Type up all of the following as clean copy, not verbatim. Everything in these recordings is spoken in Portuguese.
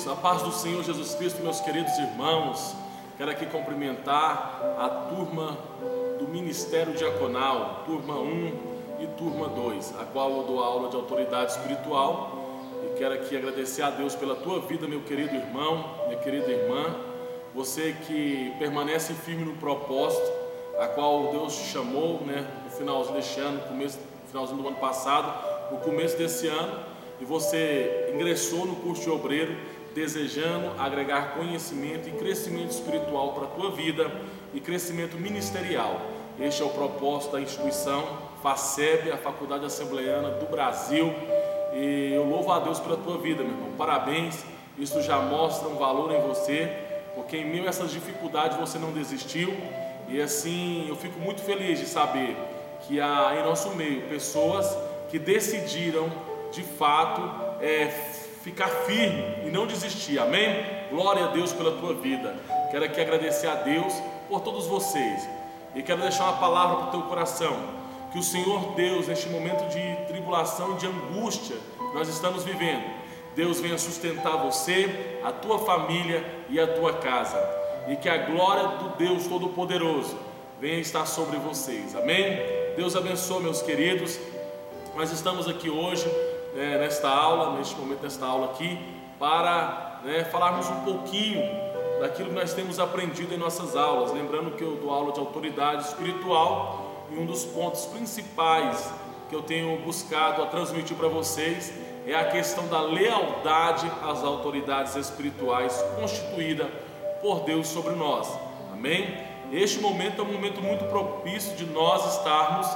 queridos, a paz do Senhor Jesus Cristo, meus queridos irmãos. Quero aqui cumprimentar a turma do Ministério Diaconal, turma 1 e turma 2, a qual eu dou aula de autoridade espiritual. E quero aqui agradecer a Deus pela tua vida, meu querido irmão, minha querida irmã. Você que permanece firme no propósito, a qual Deus te chamou, no finalzinho deste ano, no finalzinho do ano passado, no começo desse ano. E você ingressou no curso de obreiro, desejando agregar conhecimento e crescimento espiritual para a tua vida e crescimento ministerial. Este é o propósito da instituição FACEB, a Faculdade Assembleiana do Brasil. E eu louvo a Deus pela tua vida, meu irmão. Parabéns, isso já mostra um valor em você, porque em meio a essas dificuldades você não desistiu. E assim, eu fico muito feliz de saber que há em nosso meio pessoas que decidiram de fato ficar firme e não desistir, amém? Glória a Deus pela tua vida. Quero aqui agradecer a Deus por todos vocês e quero deixar uma palavra para o teu coração, que o Senhor Deus, neste momento de tribulação, de angústia que nós estamos vivendo, Deus venha sustentar você, a tua família e a tua casa, e que a glória do Deus Todo-Poderoso venha estar sobre vocês, amém? Deus abençoe, meus queridos. Nós estamos aqui hoje nesta aula, neste momento desta aula aqui, para falarmos um pouquinho daquilo que nós temos aprendido em nossas aulas. Lembrando que eu dou aula de autoridade espiritual e um dos pontos principais que eu tenho buscado a transmitir para vocês é a questão da lealdade às autoridades espirituais constituída por Deus sobre nós, amém? Este momento é um momento muito propício de nós estarmos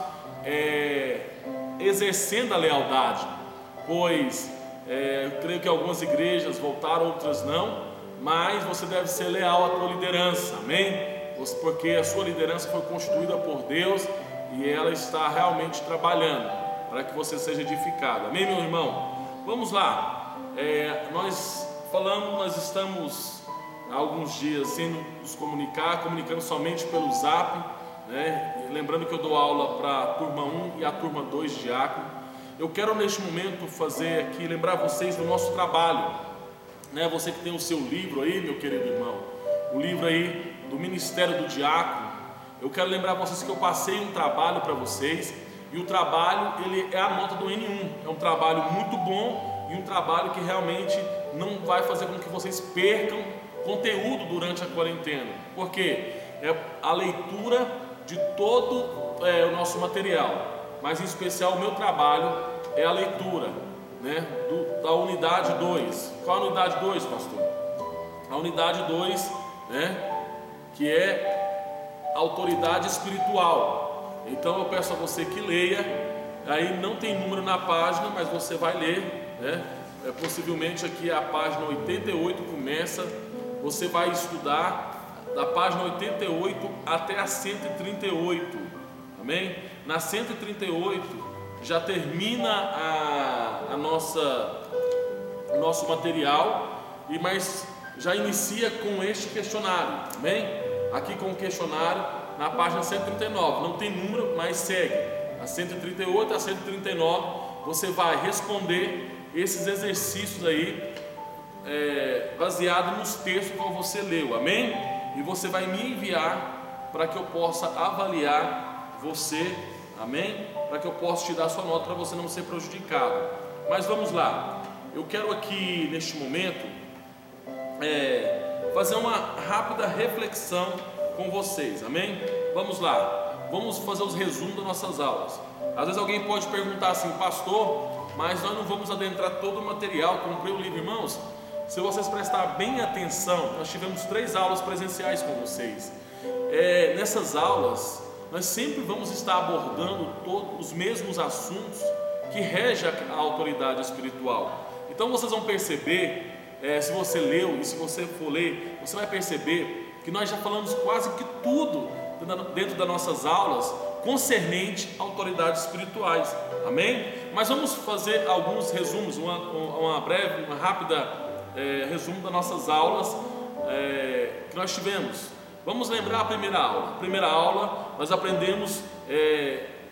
exercendo a lealdade, pois eu creio que algumas igrejas voltaram, outras não, mas você deve ser leal à tua liderança, amém? Porque a sua liderança foi constituída por Deus e ela está realmente trabalhando para que você seja edificado, amém, meu irmão? Vamos lá, nós estamos há alguns dias sem nos comunicando somente pelo Zap, lembrando que eu dou aula para a turma 1 e a turma 2 de diácono. Eu quero neste momento fazer aqui, lembrar vocês do nosso trabalho, você que tem o seu livro aí, meu querido irmão, o livro aí do Ministério do Diácono. Eu quero lembrar vocês que eu passei um trabalho para vocês, e o trabalho, ele é a nota do N1, é um trabalho muito bom e um trabalho que realmente não vai fazer com que vocês percam conteúdo durante a quarentena, porque é a leitura de todo o nosso material, mas em especial o meu trabalho é a leitura da unidade 2. Qual a unidade 2, pastor? A unidade 2, que é autoridade espiritual. Então eu peço a você que leia, aí não tem número na página, mas você vai ler, possivelmente aqui a página 88 começa, você vai estudar da página 88 até a 138, amém? Na 138 já termina o nosso material, mas já inicia com este questionário, amém? Aqui com o questionário na página 139, não tem número, mas segue. A 138 a 139 você vai responder esses exercícios aí, baseado nos textos que você leu, amém? E você vai me enviar para que eu possa avaliar você, amém? Para que eu possa te dar sua nota, para você não ser prejudicado. Mas vamos lá, eu quero aqui neste momento fazer uma rápida reflexão com vocês, amém? Vamos lá, vamos fazer os resumos das nossas aulas. Às vezes alguém pode perguntar assim: pastor, mas nós não vamos adentrar todo o material, comprei o livro. Irmãos, se vocês prestarem bem atenção, nós tivemos 3 aulas presenciais com vocês. Nessas aulas, nós sempre vamos estar abordando todos os mesmos assuntos que regem a autoridade espiritual. Então vocês vão perceber, se você leu e se você for ler, você vai perceber que nós já falamos quase que tudo dentro das nossas aulas concernente a autoridades espirituais, amém? Mas vamos fazer alguns resumos, uma rápida resumo das nossas aulas que nós tivemos. Vamos lembrar a primeira aula. Na primeira aula nós aprendemos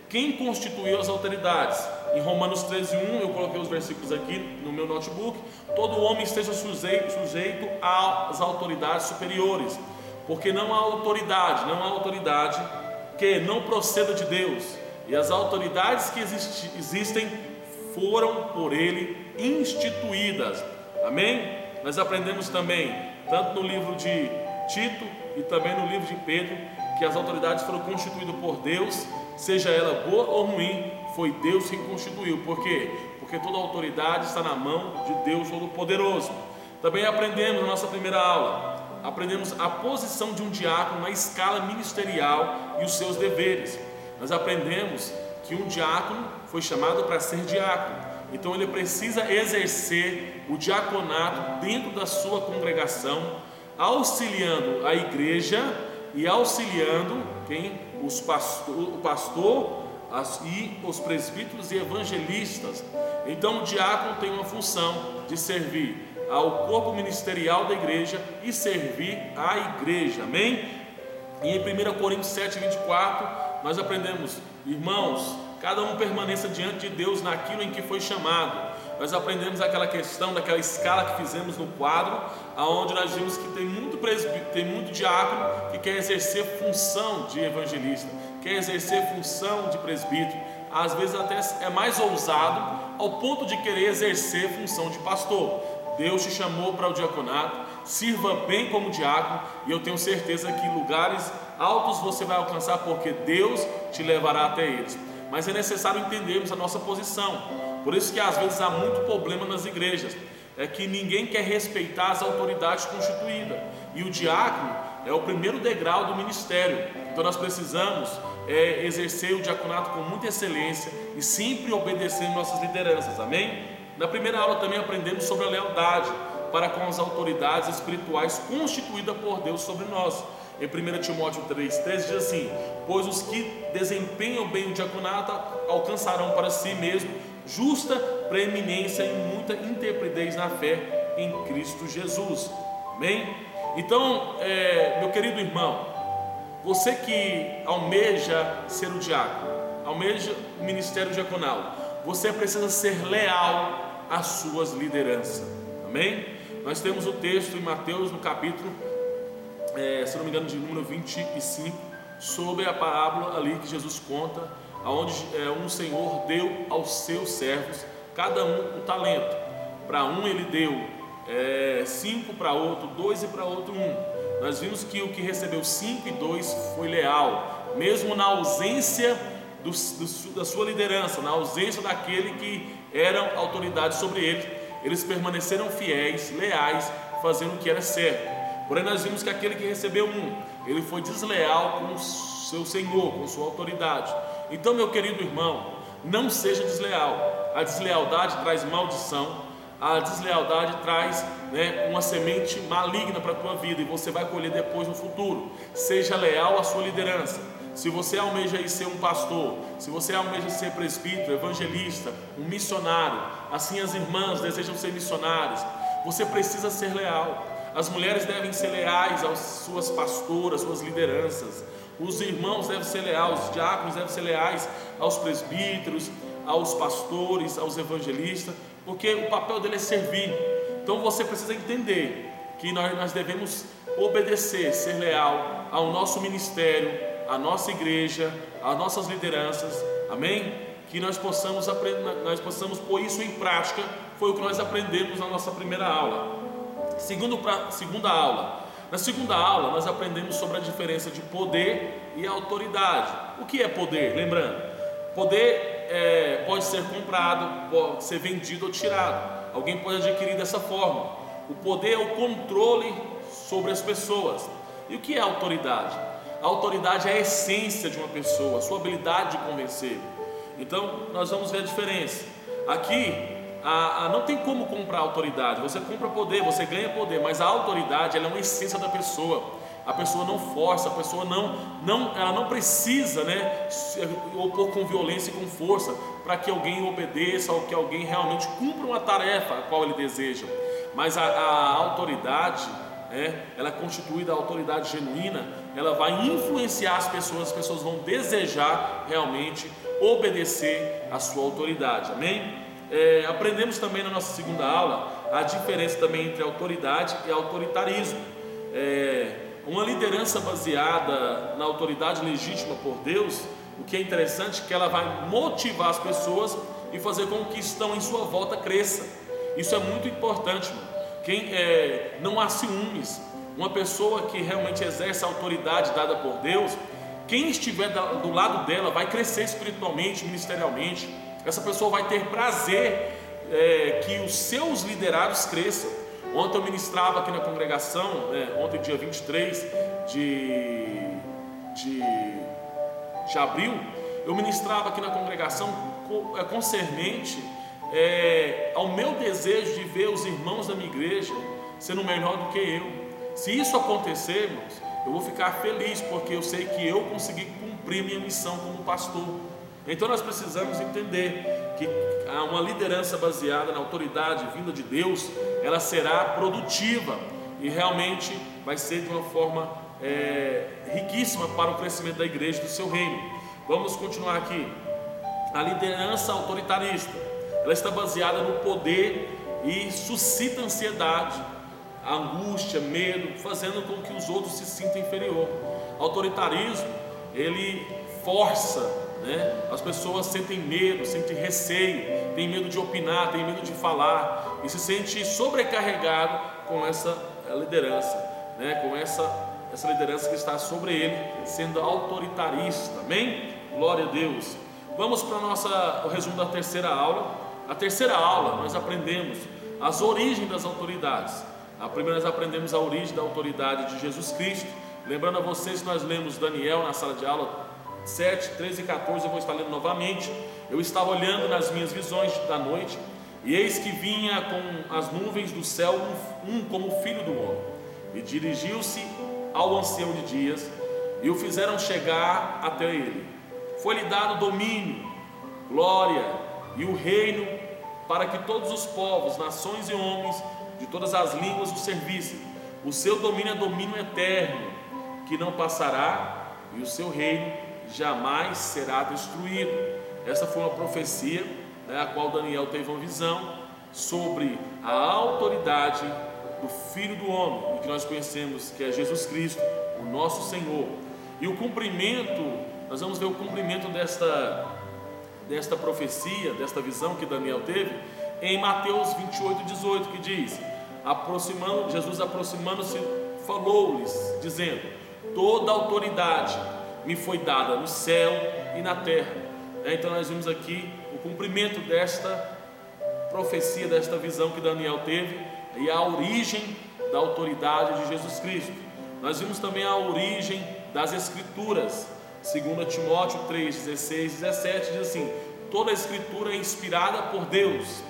quem constituiu as autoridades. em Romanos 13:1, eu coloquei os versículos aqui no meu notebook: todo homem esteja sujeito às autoridades superiores, porque não há autoridade que não proceda de Deus, e as autoridades que existem foram por Ele instituídas. Amém? Nós aprendemos também, tanto no livro de Tito e também no livro de Pedro, que as autoridades foram constituídas por Deus, seja ela boa ou ruim, foi Deus quem constituiu. Por quê? Porque toda autoridade está na mão de Deus Todo-Poderoso. Também aprendemos na nossa primeira aula, aprendemos a posição de um diácono na escala ministerial e os seus deveres. Nós aprendemos que um diácono foi chamado para ser diácono, então ele precisa exercer o diaconato dentro da sua congregação, auxiliando a igreja e auxiliando o pastor e os presbíteros e evangelistas. Então o diácono tem uma função de servir ao corpo ministerial da igreja e servir à igreja. Amém? E em 1 Coríntios 7:24 nós aprendemos: irmãos, cada um permaneça diante de Deus naquilo em que foi chamado. Nós aprendemos aquela questão daquela escala que fizemos no quadro, aonde nós vimos que tem muito diácono que quer exercer função de evangelista, quer exercer função de presbítero, às vezes até é mais ousado ao ponto de querer exercer função de pastor. Deus te chamou para o diaconato, sirva bem como diácono, e eu tenho certeza que lugares altos você vai alcançar, porque Deus te levará até eles. Mas é necessário entendermos a nossa posição. Por isso que às vezes há muito problema nas igrejas, é que ninguém quer respeitar as autoridades constituídas, e o diácono é o primeiro degrau do ministério. Então nós precisamos exercer o diaconato com muita excelência e sempre obedecendo nossas lideranças. Amém? Na primeira aula também aprendemos sobre a lealdade para com as autoridades espirituais constituídas por Deus sobre nós. Em 1 Timóteo 3:13 diz assim: pois os que desempenham bem o diaconato alcançarão para si mesmo justa preeminência e muita intrepidez na fé em Cristo Jesus. Amém? Então, meu querido irmão, você que almeja ser o diácono, almeja o ministério diaconal, você precisa ser leal às suas lideranças. Amém? Nós temos o texto em Mateus, no capítulo, se não me engano, de número 25, sobre a parábola ali que Jesus conta, onde um senhor deu aos seus servos, cada um talento. Para um ele deu 5, para outro 2 e para outro 1. Nós vimos que o que recebeu 5 e 2 foi leal, mesmo na ausência da sua liderança, na ausência daquele que eram autoridade sobre eles, eles permaneceram fiéis, leais, fazendo o que era certo. Porém nós vimos que aquele que recebeu 1, ele foi desleal com o seu senhor, com sua autoridade. Então, meu querido irmão, não seja desleal. A deslealdade traz maldição, a deslealdade traz uma semente maligna para a tua vida, e você vai colher depois no futuro. Seja leal à sua liderança. Se você almeja ser um pastor, se você almeja ser presbítero, evangelista, um missionário, assim as irmãs desejam ser missionárias, você precisa ser leal. As mulheres devem ser leais às suas pastoras, suas lideranças. Os irmãos devem ser leais, os diáconos devem ser leais aos presbíteros, aos pastores, aos evangelistas, porque o papel dele é servir. Então você precisa entender que nós devemos obedecer, ser leal ao nosso ministério, à nossa igreja, às nossas lideranças. Amém? Que nós possamos pôr isso em prática. Foi o que nós aprendemos na nossa primeira aula. Segunda aula. Na segunda aula nós aprendemos sobre a diferença de poder e autoridade. O que é poder? Lembrando, poder pode ser comprado, pode ser vendido ou tirado. Alguém pode adquirir dessa forma. O poder é o controle sobre as pessoas. E o que é autoridade? A autoridade é a essência de uma pessoa, a sua habilidade de convencer. Então nós vamos ver a diferença. Aqui não tem como comprar autoridade. Você compra poder, você ganha poder, mas a autoridade ela é uma essência da pessoa. A pessoa não força, a pessoa ela não precisa opor com violência e com força para que alguém obedeça ou que alguém realmente cumpra uma tarefa a qual ele deseja. Mas a autoridade ela é constituída a autoridade genuína, ela vai influenciar as pessoas vão desejar realmente obedecer à sua autoridade, amém? Aprendemos também na nossa segunda aula a diferença também entre autoridade e autoritarismo. Uma liderança baseada na autoridade legítima por Deus, o que é interessante é que ela vai motivar as pessoas e fazer com que estão em sua volta cresça. Isso é muito importante, mano. Não há ciúmes. Uma pessoa que realmente exerce a autoridade dada por Deus, quem estiver do lado dela vai crescer espiritualmente, ministerialmente. Essa pessoa vai ter prazer que os seus liderados cresçam. Ontem eu ministrava aqui na congregação, ontem dia 23 de abril, eu ministrava aqui na congregação concernente ao meu desejo de ver os irmãos da minha igreja sendo melhor do que eu. Se isso acontecer, irmãos, eu vou ficar feliz, porque eu sei que eu consegui cumprir minha missão como pastor. Então nós precisamos entender que uma liderança baseada na autoridade vinda de Deus, ela será produtiva e realmente vai ser de uma forma riquíssima para o crescimento da igreja do seu reino. Vamos continuar aqui. A liderança autoritarista, ela está baseada no poder e suscita ansiedade, angústia, medo, fazendo com que os outros se sintam inferior. Autoritarismo, ele força, as pessoas sentem medo, sentem receio, têm medo de opinar, têm medo de falar e se sente sobrecarregado com essa liderança, com essa liderança que está sobre ele, sendo autoritarista, amém? Glória a Deus. Vamos para o resumo da terceira aula. A terceira aula nós aprendemos as origens das autoridades. A primeira nós aprendemos a origem da autoridade de Jesus Cristo. Lembrando a vocês que nós lemos Daniel na sala de aula 7, 13 e 14, eu vou estar lendo novamente. Eu estava olhando nas minhas visões da noite, e eis que vinha com as nuvens do céu como filho do homem, e dirigiu-se ao ancião de dias, e o fizeram chegar até ele. Foi-lhe dado domínio, glória e o reino, para que todos os povos, nações e homens de todas as línguas o servissem. O seu domínio é domínio eterno, que não passará, e o seu reino jamais será destruído. Essa foi uma profecia, a qual Daniel teve uma visão sobre a autoridade do Filho do Homem, que nós conhecemos que é Jesus Cristo, o nosso Senhor. E o cumprimento, nós vamos ver o cumprimento desta profecia, desta visão que Daniel teve, em Mateus 28, 18, que diz: Jesus aproximando-se, falou-lhes, dizendo: toda autoridade me foi dada no céu e na terra. Então nós vimos aqui o cumprimento desta profecia, desta visão que Daniel teve, e a origem da autoridade de Jesus Cristo. Nós vimos também a origem das Escrituras. 2 Timóteo 3, 16 e 17 diz assim: toda a Escritura é inspirada por Deus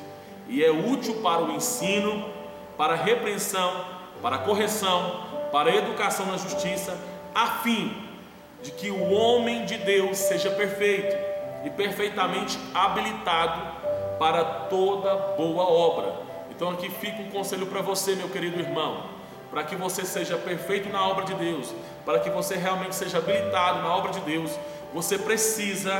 e é útil para o ensino, para a repreensão, para a correção, para a educação na justiça, a fim de que o homem de Deus seja perfeito e perfeitamente habilitado para toda boa obra. Então aqui fica um conselho para você, meu querido irmão, para que você seja perfeito na obra de Deus, para que você realmente seja habilitado na obra de Deus, você precisa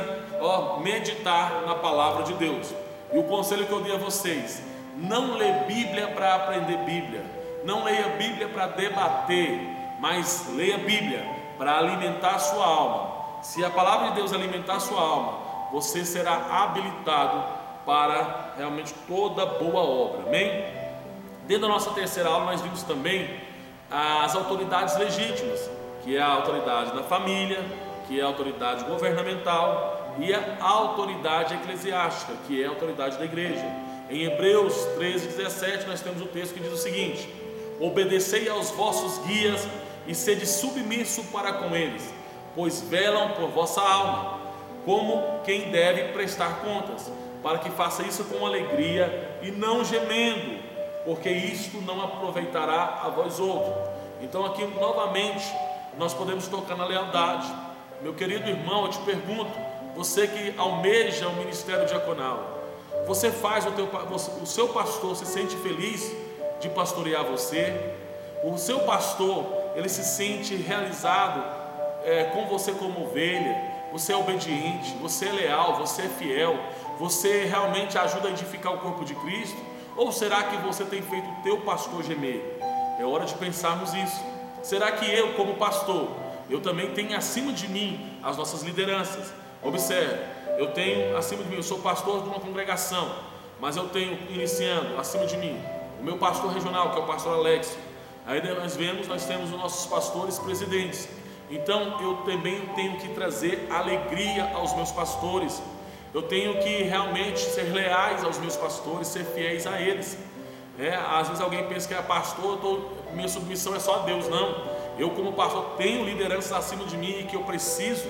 meditar na palavra de Deus. E o conselho que eu dei a vocês: não lê Bíblia para aprender Bíblia, não leia Bíblia para debater, mas leia Bíblia para alimentar a sua alma. Se a palavra de Deus alimentar a sua alma, você será habilitado para realmente toda boa obra, amém? Dentro da nossa terceira aula nós vimos também as autoridades legítimas, que é a autoridade da família, que é a autoridade governamental, e a autoridade eclesiástica, que é a autoridade da igreja. Em Hebreus 13, 17 nós temos o texto que diz o seguinte: obedecei aos vossos guias e sede submisso para com eles, pois velam por vossa alma, como quem deve prestar contas, para que faça isso com alegria e não gemendo, porque isto não aproveitará a vós outros. Então aqui novamente nós podemos tocar na lealdade. Meu querido irmão, eu te pergunto, você que almeja o ministério diaconal, você faz o seu pastor se sente feliz de pastorear você? O seu pastor, ele se sente realizado com você como ovelha. Você é obediente, você é leal, você é fiel, você realmente ajuda a edificar o corpo de Cristo? Ou será que você tem feito o teu pastor gemer? É hora de pensarmos isso. Será que eu, como pastor, eu também tenho acima de mim as nossas lideranças? Observe, eu tenho acima de mim, eu sou pastor de uma congregação, mas eu tenho iniciando acima de mim o meu pastor regional, que é o pastor Alex. Aí nós temos os nossos pastores presidentes. Então eu também tenho que trazer alegria aos meus pastores. Eu tenho que realmente ser leais aos meus pastores, ser fiéis a eles. Às vezes alguém pensa que é pastor, minha submissão é só a Deus. Não, eu como pastor tenho lideranças acima de mim e que eu preciso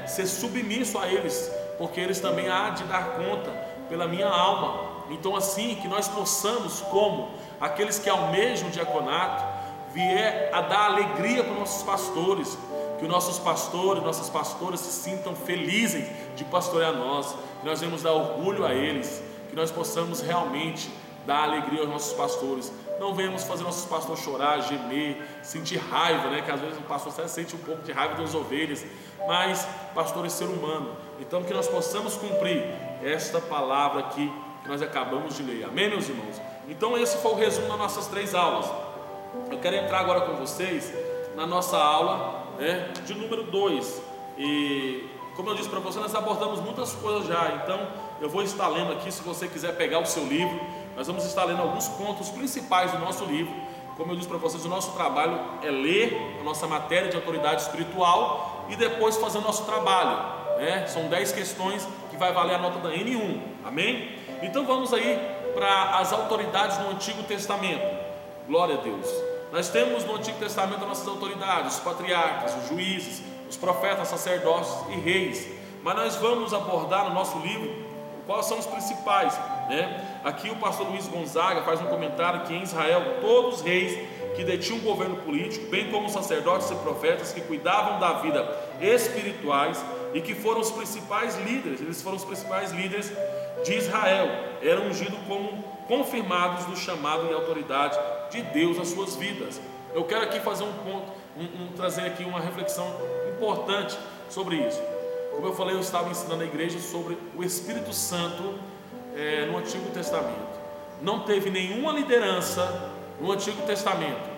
ser submisso a eles, porque eles também há de dar conta pela minha alma. Então assim, que nós possamos, como aqueles que almejam o diaconato, vier a dar alegria para os nossos pastores, que os nossos pastores, nossas pastoras se sintam felizes de pastorear nós, que nós vamos dar orgulho a eles, que nós possamos realmente dar alegria aos nossos pastores. Não venhamos fazer nossos pastores chorar, gemer, sentir raiva, que às vezes o pastor até sente um pouco de raiva das ovelhas, mas pastor é ser humano. Então que nós possamos cumprir esta palavra aqui que nós acabamos de ler. Amém, meus irmãos? Então esse foi o resumo das nossas 3 aulas. Eu quero entrar agora com vocês na nossa aula de número 2. E como eu disse para vocês, nós abordamos muitas coisas já. Então eu vou estar lendo aqui, se você quiser pegar o seu livro, nós vamos estar lendo alguns pontos principais do nosso livro. Como eu disse para vocês, o nosso trabalho é ler a nossa matéria de autoridade espiritual e depois fazer o nosso trabalho. São 10 questões que vai valer a nota da N1. Amém? Então vamos aí para as autoridades no Antigo Testamento. Glória a Deus. Nós temos no Antigo Testamento as nossas autoridades, os patriarcas, os juízes, os profetas, sacerdotes e reis. Mas nós vamos abordar no nosso livro quais são os principais. Aqui o pastor Luiz Gonzaga faz um comentário que em Israel todos os reis que detinham o governo político, bem como os sacerdotes e profetas que cuidavam da vida espirituais e que foram os principais líderes, eles foram os principais líderes de Israel, eram ungidos como confirmados no chamado e autoridade de Deus às suas vidas. Eu quero aqui fazer um ponto, trazer aqui uma reflexão importante sobre isso. Como eu falei, eu estava ensinando a igreja sobre o Espírito Santo no Antigo Testamento. Não teve nenhuma liderança no Antigo Testamento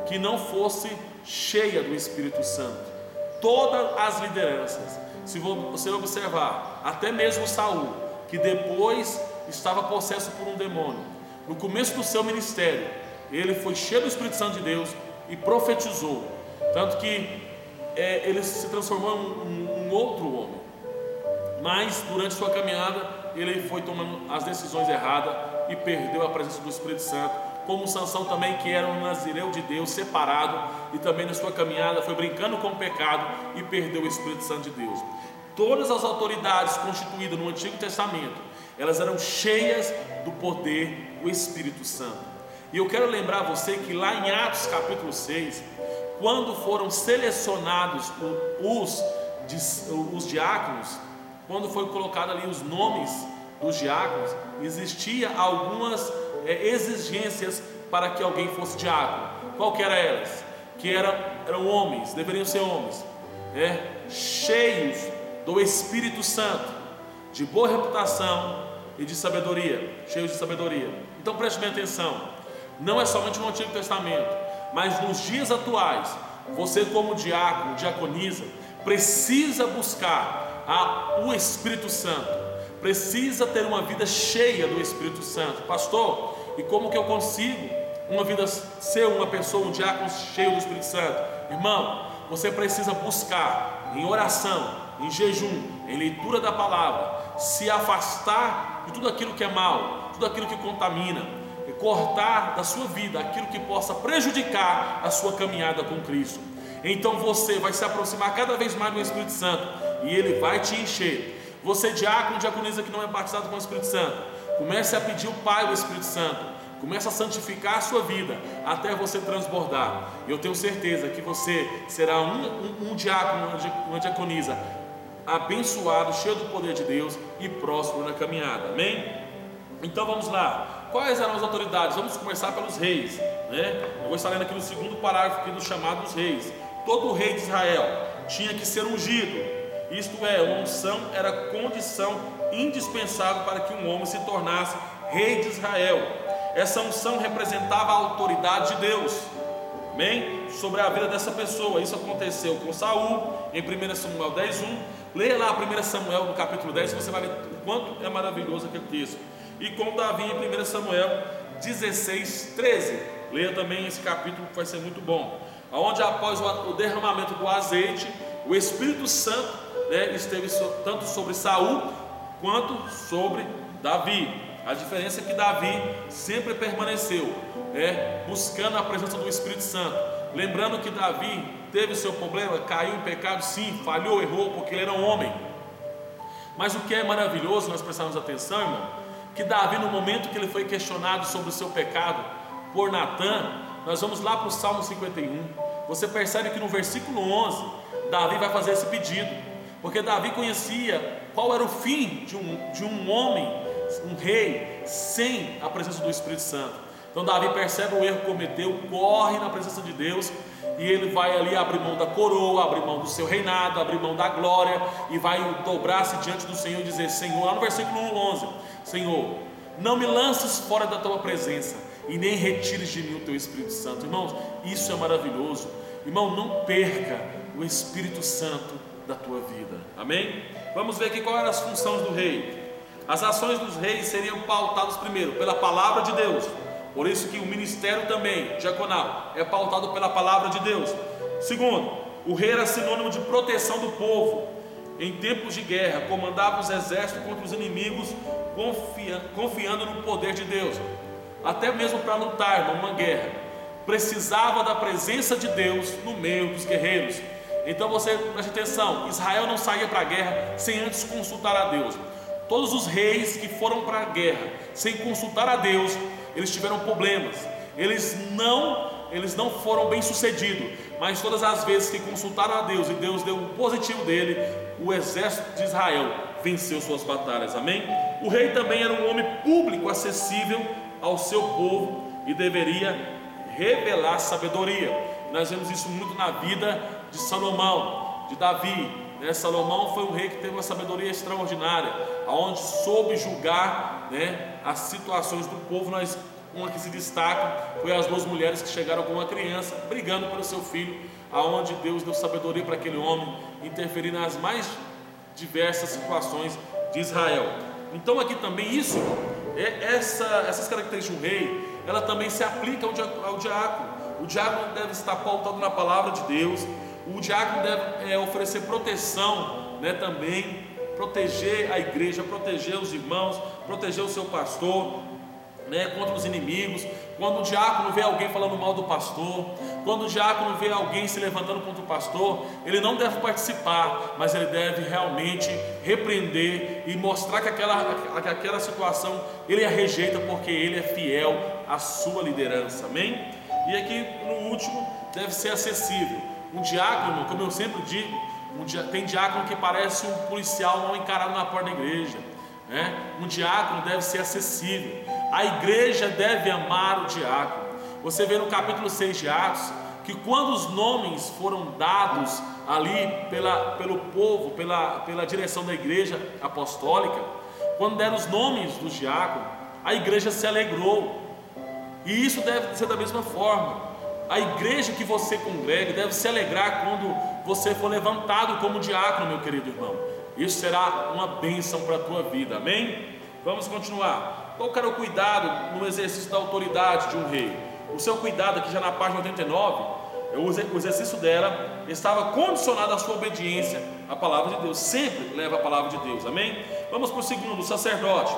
que não fosse cheia do Espírito Santo. Todas as lideranças, se você observar, até mesmo Saul, que depois estava possesso por um demônio, no começo do seu ministério, ele foi cheio do Espírito Santo de Deus e profetizou, tanto que ele se transformou em um outro homem. Mas durante sua caminhada ele foi tomando as decisões erradas e perdeu a presença do Espírito Santo, como Sansão também, que era um nazireu de Deus, separado, e também na sua caminhada foi brincando com o pecado e perdeu o Espírito Santo de Deus. Todas as autoridades constituídas no Antigo Testamento, elas eram cheias do poder do Espírito Santo. E eu quero lembrar você que lá em Atos capítulo 6, quando foram selecionados os diáconos, quando foi colocado ali os nomes dos diáconos, existia algumas exigências para que alguém fosse diácono. Qual que eram elas? Que eram homens, deveriam ser homens, cheios do Espírito Santo, de boa reputação e de sabedoria, cheios de sabedoria. Então preste bem atenção, não é somente no Antigo Testamento, mas nos dias atuais, você como diácono, diaconisa, precisa buscar o Espírito Santo, precisa ter uma vida cheia do Espírito Santo. Pastor, e como que eu consigo ser uma pessoa, um diácono cheio do Espírito Santo? Irmão, você precisa buscar em oração, em jejum, em leitura da palavra, se afastar de tudo aquilo que é mal, tudo aquilo que contamina, e cortar da sua vida aquilo que possa prejudicar a sua caminhada com Cristo. Então você vai se aproximar cada vez mais do Espírito Santo e ele vai te encher. Você, diácono, diaconisa que não é batizado com o Espírito Santo, comece a pedir o Pai do Espírito Santo, comece a santificar a sua vida até você transbordar. Eu tenho certeza que você será um diácono, uma diaconisa abençoado, cheio do poder de Deus e próspero na caminhada. Amém? Então vamos lá. Quais eram as autoridades? Vamos começar pelos reis. né? Eu vou estar lendo aqui no segundo parágrafo aqui do chamado dos reis. Todo rei de Israel tinha que ser ungido, isto é, uma unção era condição indispensável para que um homem se tornasse rei de Israel. Essa unção representava a autoridade de Deus, amém? Sobre a vida dessa pessoa. Isso aconteceu com Saul em 1 Samuel 10:1. Leia lá 1 Samuel no capítulo 10, você vai ver o quanto é maravilhoso aquele texto. E com Davi em 1 Samuel 16:13. Leia também esse capítulo que vai ser muito bom. Onde após o derramamento do azeite, o Espírito Santo, né, esteve tanto sobre Saul quanto sobre Davi. A diferença é que Davi sempre permaneceu, né, buscando a presença do Espírito Santo. Lembrando que Davi teve seu problema, caiu em pecado, sim, falhou, errou, porque ele era um homem. Mas o que é maravilhoso, nós prestarmos atenção, irmão, que Davi, no momento que ele foi questionado sobre o seu pecado por Natã, nós vamos lá para o Salmo 51, você percebe que no versículo 11, Davi vai fazer esse pedido, porque Davi conhecia qual era o fim de um homem, um rei, sem a presença do Espírito Santo. Então Davi percebe o erro que cometeu, corre na presença de Deus, e ele vai ali abrir mão da coroa, abrir mão do seu reinado, abrir mão da glória, e vai dobrar-se diante do Senhor e dizer: Senhor, lá no versículo 11, Senhor, não me lances fora da tua presença, e nem retires de mim o teu Espírito Santo. Irmãos, isso é maravilhoso. Irmão, não perca o Espírito Santo da tua vida, amém? Vamos ver aqui quais eram as funções do rei. As ações dos reis seriam pautadas primeiro pela palavra de Deus, por isso que o ministério também diaconal é pautado pela palavra de Deus. Segundo, o rei era sinônimo de proteção do povo. Em tempos de guerra, comandava os exércitos contra os inimigos, confiando no poder de Deus. Até mesmo para lutar numa guerra, precisava da presença de Deus no meio dos guerreiros. Então você preste atenção, Israel não saía para a guerra sem antes consultar a Deus. Todos os reis que foram para a guerra sem consultar a Deus, eles tiveram problemas, eles não foram bem sucedidos. Mas todas as vezes que consultaram a Deus e Deus deu o positivo dele, o exército de Israel venceu suas batalhas, amém? O rei também era um homem público, acessível ao seu povo, e deveria revelar sabedoria. Nós vemos isso muito na vida de Salomão, de Davi, né? Salomão foi um rei que teve uma sabedoria extraordinária, aonde soube julgar, né, as situações do povo. Uma que se destaca foi as duas mulheres que chegaram com uma criança, brigando pelo seu filho, aonde Deus deu sabedoria para aquele homem interferir nas mais diversas situações de Israel. Então aqui também essas características de um rei, ela também se aplica ao diácono. O diácono deve estar pautado na palavra de Deus. O diácono deve oferecer proteção, né, também, proteger a igreja, proteger os irmãos, proteger o seu pastor, né, contra os inimigos. Quando o diácono vê alguém falando mal do pastor, quando o diácono vê alguém se levantando contra o pastor, ele não deve participar, mas ele deve realmente repreender e mostrar que aquela situação ele a rejeita, porque ele é fiel à sua liderança, amém? E aqui no último, deve ser acessível. Um diácono, como eu sempre digo, tem diácono que parece um policial mal encarado na porta da igreja, né? Um diácono deve ser acessível. A igreja deve amar o diácono. Você vê no capítulo 6 de Atos, que quando os nomes foram dados ali pelo povo, pela direção da igreja apostólica, quando deram os nomes dos diáconos, a igreja se alegrou. E isso deve ser da mesma forma. A igreja que você congrega deve se alegrar quando você for levantado como diácono, meu querido irmão. Isso será uma bênção para a tua vida, amém? Vamos continuar. Qual que era o cuidado no exercício da autoridade de um rei? O seu cuidado, aqui já na página 89, o exercício dela estava condicionado à sua obediência à palavra de Deus. Sempre leva a palavra de Deus, amém? Vamos para o segundo, o sacerdote.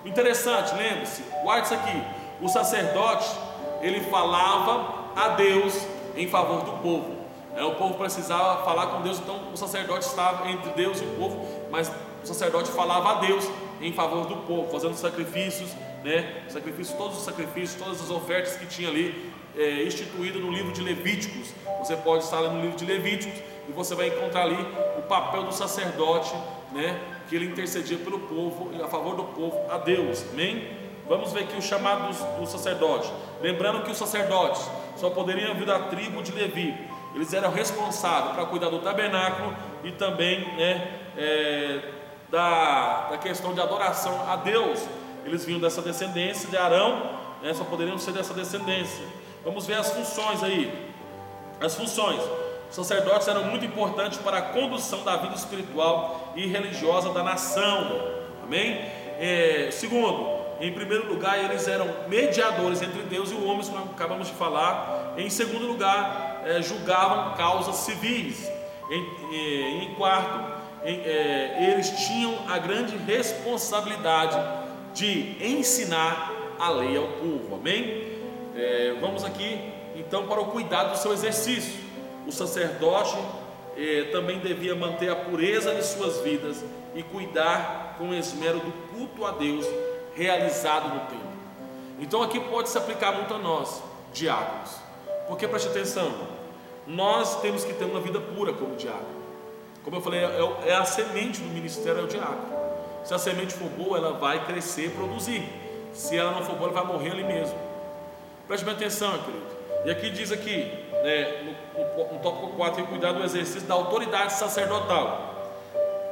O interessante, lembre-se, guarde isso aqui. O sacerdote, ele falava a Deus em favor do povo. O povo precisava falar com Deus, então o sacerdote estava entre Deus e o povo, mas o sacerdote falava a Deus em favor do povo, fazendo sacrifícios, né? Todos os sacrifícios, todas as ofertas que tinha ali instituído no livro de Levíticos. Você pode estar ali no livro de Levíticos e você vai encontrar ali o papel do sacerdote, né? Que ele intercedia pelo povo, a favor do povo, a Deus, amém? Vamos ver aqui o chamado do sacerdote. Lembrando que os sacerdotes só poderiam vir da tribo de Levi. Eles eram responsáveis para cuidar do tabernáculo e também da questão de adoração a Deus. Eles vinham dessa descendência de Arão, só poderiam ser dessa descendência. Vamos ver as funções aí. As funções. Os sacerdotes eram muito importantes para a condução da vida espiritual e religiosa da nação. Amém? Segundo, em primeiro lugar, eles eram mediadores entre Deus e o homem, como acabamos de falar. Em segundo lugar, julgavam causas civis. Em quarto, eles tinham a grande responsabilidade de ensinar a lei ao povo. Amém? Vamos aqui então para o cuidado do seu exercício. O sacerdote também devia manter a pureza de suas vidas e cuidar com esmero do culto a Deus realizado no templo. Então aqui pode se aplicar muito a nós, diáconos, porque preste atenção, nós temos que ter uma vida pura como diácono. Como eu falei, é a semente do ministério, é o diácono. Se a semente for boa, ela vai crescer e produzir. Se ela não for boa, ela vai morrer ali mesmo. Preste bem atenção, querido. E aqui diz aqui, no tópico 4, cuidar do exercício da autoridade sacerdotal.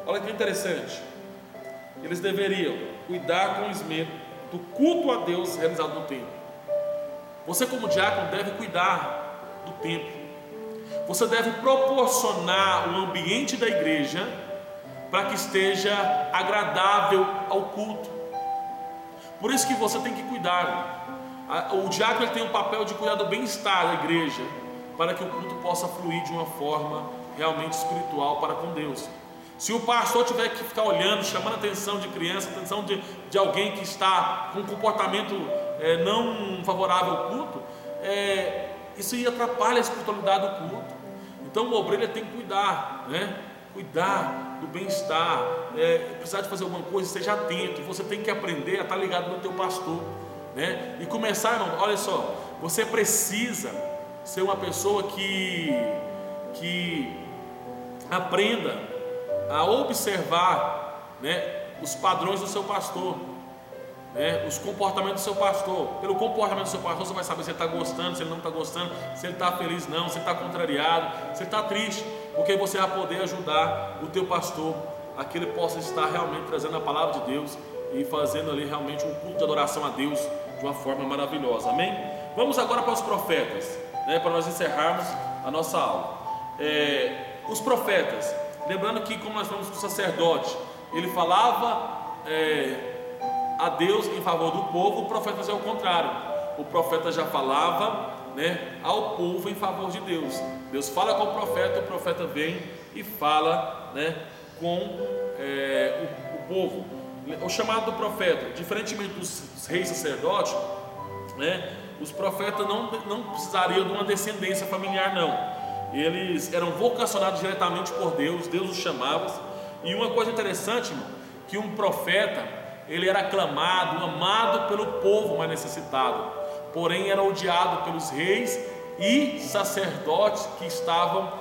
Olha que interessante. Eles deveriam cuidar com esmero do culto a Deus realizado no templo. Você como diácono deve cuidar do templo. Você deve proporcionar o ambiente da igreja para que esteja agradável ao culto. Por isso que você tem que cuidar. O diácono tem um papel de cuidar do bem-estar da igreja, para que o culto possa fluir de uma forma realmente espiritual para com Deus. Se o pastor tiver que ficar olhando, chamando a atenção de criança, a atenção de alguém que está com um comportamento não favorável ao culto, isso aí atrapalha a espiritualidade do culto. Então o obreiro tem que cuidar, cuidar do bem-estar, precisar de fazer alguma coisa, esteja atento. Você tem que aprender a estar ligado no teu pastor, e começar, irmão, olha só, você precisa ser uma pessoa que aprenda a observar, os padrões do seu pastor, os comportamentos do seu pastor. Pelo comportamento do seu pastor você vai saber se ele está gostando, se ele não está gostando, se ele está feliz não, se ele está contrariado, se ele está triste, porque você vai poder ajudar o teu pastor a que ele possa estar realmente trazendo a palavra de Deus e fazendo ali realmente um culto de adoração a Deus de uma forma maravilhosa. Amém? Vamos agora para os profetas, para nós encerrarmos a nossa aula. Os profetas, lembrando que, como nós falamos com o sacerdote, ele falava a Deus em favor do povo. O profeta fazia o contrário. O profeta já falava ao povo em favor de Deus. Deus fala com o profeta vem e fala com o povo. O chamado do profeta, diferentemente dos reis sacerdotes, os profetas não precisariam de uma descendência familiar, não. Eles eram vocacionados diretamente por Deus, Deus os chamava. E uma coisa interessante, irmão, que um profeta, ele era aclamado, amado pelo povo mais necessitado, porém era odiado pelos reis e sacerdotes que estavam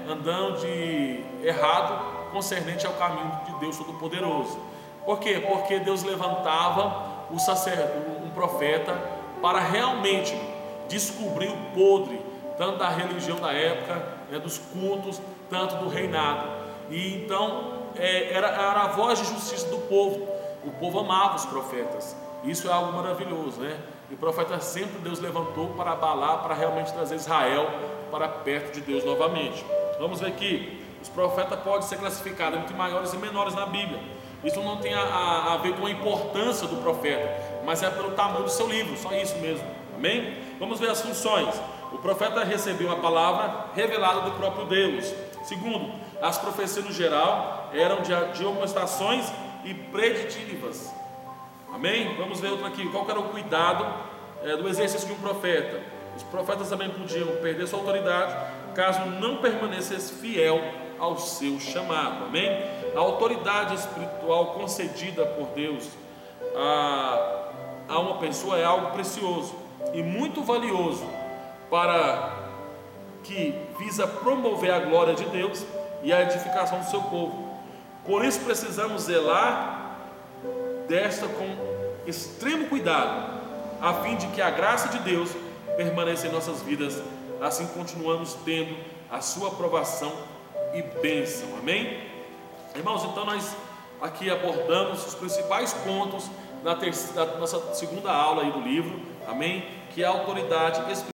andando de errado concernente ao caminho de Deus Todo-Poderoso. Por quê? Porque Deus levantava um profeta para realmente descobrir o podre, tanto da religião da época, dos cultos, tanto do reinado. E então era a voz de justiça do povo. O povo amava os profetas. Isso é algo maravilhoso, E o profeta sempre Deus levantou para abalar, para realmente trazer Israel para perto de Deus novamente. Vamos ver que os profetas podem ser classificados entre maiores e menores na Bíblia. Isso não tem a ver com a importância do profeta, mas é pelo tamanho do seu livro, só isso mesmo. Amém? Vamos ver as funções. O profeta recebeu a palavra revelada do próprio Deus. Segundo, as profecias no geral eram de admoestações e preditivas. Amém? Vamos ver outra aqui. Qual que era o cuidado do exercício de um profeta? Os profetas também podiam perder sua autoridade caso não permanecesse fiel ao seu chamado. Amém? A autoridade espiritual concedida por Deus a uma pessoa é algo precioso e muito valioso, para que visa promover a glória de Deus e a edificação do seu povo. Por isso precisamos zelar desta com extremo cuidado, a fim de que a graça de Deus permaneça em nossas vidas, assim continuamos tendo a sua aprovação e bênção. Amém? Irmãos, então nós aqui abordamos os principais pontos da nossa segunda aula aí do livro, amém? Que é a autoridade espiritual.